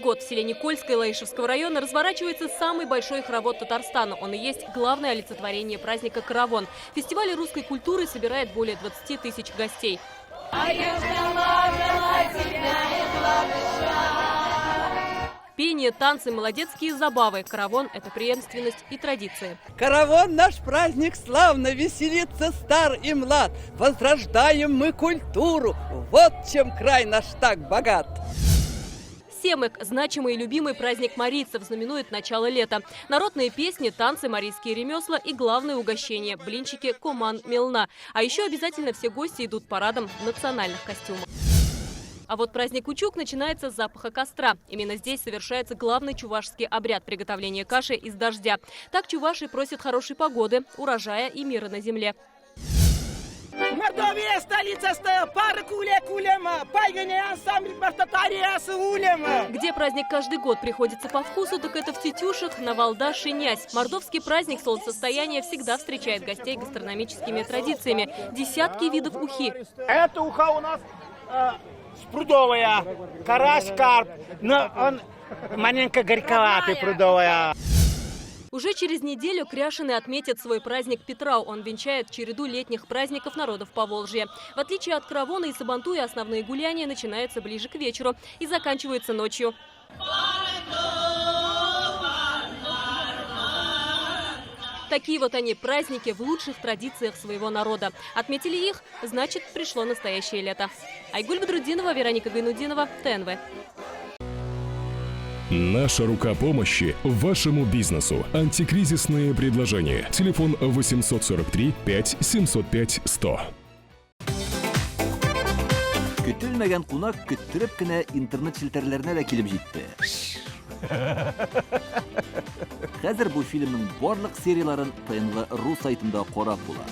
год в селе Никольское Лаишевского района разворачивается самый большой хоровод Татарстана. Он и есть главное олицетворение праздника «Каравон». Фестиваль русской культуры собирает более 20 тысяч гостей. Пение, танцы, молодецкие забавы. Каравон – это преемственность и традиции. Каравон наш праздник славно, веселится стар и млад. Возрождаем мы культуру, вот чем край наш так богат. Семек – значимый и любимый праздник марийцев, знаменует начало лета. Народные песни, танцы, марийские ремесла и главное угощение – блинчики коман мелна. А еще обязательно все гости идут парадом в национальных костюмах. А вот праздник Учук начинается с запаха костра. Именно здесь совершается главный чувашский обряд приготовления каши из дождя. Так чуваши просят хорошей погоды, урожая и мира на земле. Мордовия, столица пары кулема, пайгане ансамбль бартатариасы улема. Где праздник каждый год приходится по вкусу, так это в Тетюшах, на Валда, Шинясь. Мордовский праздник солнцестояния всегда встречает гостей гастрономическими традициями. Десятки видов ухи. Это уха у нас прудовая, карась, карп, но он маленько горьковатый прудовая. Уже через неделю кряшины отметят свой праздник Петрау. Он венчает череду летних праздников народов Поволжья. В отличие от Каравона и Сабантуя, основные гуляния начинаются ближе к вечеру и заканчиваются ночью. Такие вот они, праздники в лучших традициях своего народа. Отметили их, значит, пришло настоящее лето. Айгуль Бадрудинова, Вероника Гайнудинова, ТНВ. Наша рука помощи вашему бизнесу. Антикризисные предложения. Телефон 843 5 705 100. Көтелмәгән кунак көттөреп кенә интернет челтәрләренә дә килеп җитте. Хәзер бу фильмның барлык серияларын ТНВ.ру сайтында карап була.